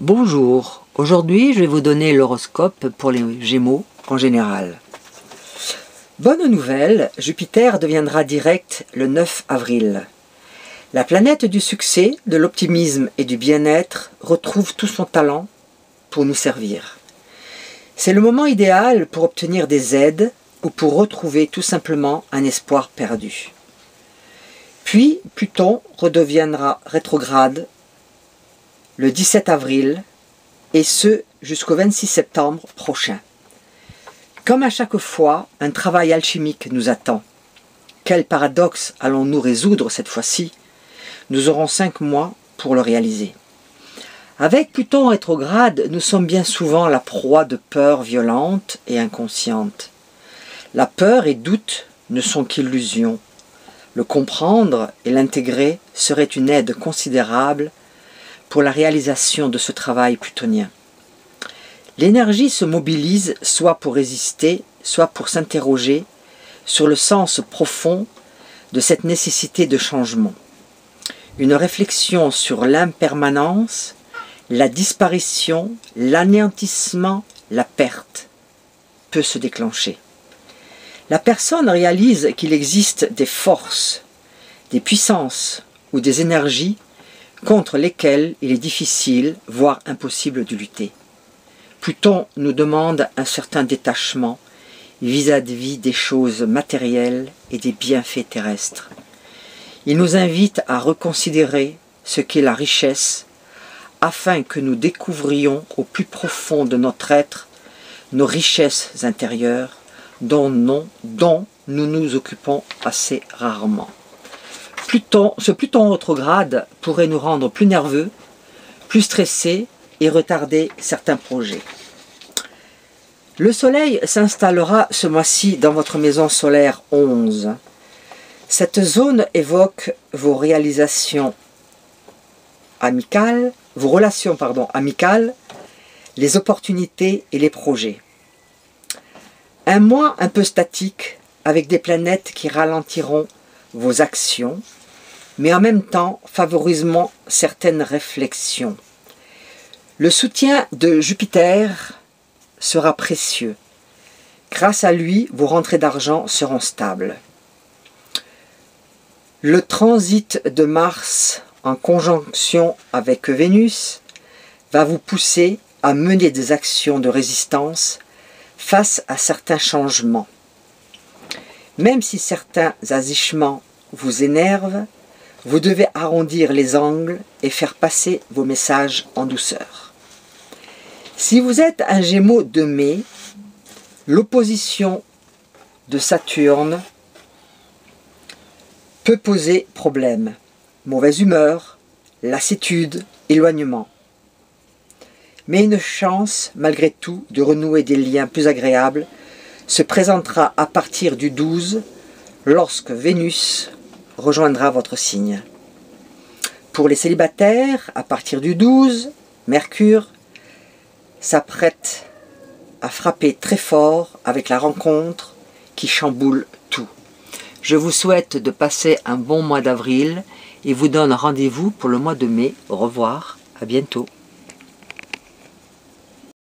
Bonjour, aujourd'hui je vais vous donner l'horoscope pour les Gémeaux en général. Bonne nouvelle, Jupiter deviendra direct le 9 avril. La planète du succès, de l'optimisme et du bien-être retrouve tout son talent pour nous servir. C'est le moment idéal pour obtenir des aides ou pour retrouver tout simplement un espoir perdu. Puis Pluton redeviendra rétrograde le 17 avril, et ce jusqu'au 26 septembre prochain. Comme à chaque fois, un travail alchimique nous attend. Quel paradoxe allons-nous résoudre cette fois-ci? Nous aurons 5 mois pour le réaliser. Avec Pluton rétrograde, nous sommes bien souvent la proie de peurs violentes et inconscientes. La peur et doute ne sont qu'illusions. Le comprendre et l'intégrer serait une aide considérable pour la réalisation de ce travail plutonien. L'énergie se mobilise soit pour résister, soit pour s'interroger sur le sens profond de cette nécessité de changement. Une réflexion sur l'impermanence, la disparition, l'anéantissement, la perte peut se déclencher. La personne réalise qu'il existe des forces, des puissances ou des énergies contre lesquels il est difficile, voire impossible de lutter. Pluton nous demande un certain détachement vis-à-vis des choses matérielles et des bienfaits terrestres. Il nous invite à reconsidérer ce qu'est la richesse afin que nous découvrions au plus profond de notre être nos richesses intérieures dont nous nous occupons assez rarement. Ce Pluton rétrograde pourrait nous rendre plus nerveux, plus stressés et retarder certains projets. Le Soleil s'installera ce mois-ci dans votre maison solaire 11. Cette zone évoque vos relations amicales, les opportunités et les projets. Un mois un peu statique avec des planètes qui ralentiront vos actions, mais en même temps favoriseront certaines réflexions. Le soutien de Jupiter sera précieux. Grâce à lui, vos rentrées d'argent seront stables. Le transit de Mars en conjonction avec Vénus va vous pousser à mener des actions de résistance face à certains changements. Même si certains agissements vous énervent, vous devez arrondir les angles et faire passer vos messages en douceur. Si vous êtes un Gémeaux de mai, l'opposition de Saturne peut poser problème. Mauvaise humeur, lassitude, éloignement. Mais une chance, malgré tout, de renouer des liens plus agréables se présentera à partir du 12, lorsque Vénus rejoindra votre signe. Pour les célibataires, à partir du 12, Mercure s'apprête à frapper très fort avec la rencontre qui chamboule tout. Je vous souhaite de passer un bon mois d'avril et vous donne rendez-vous pour le mois de mai. Au revoir, à bientôt.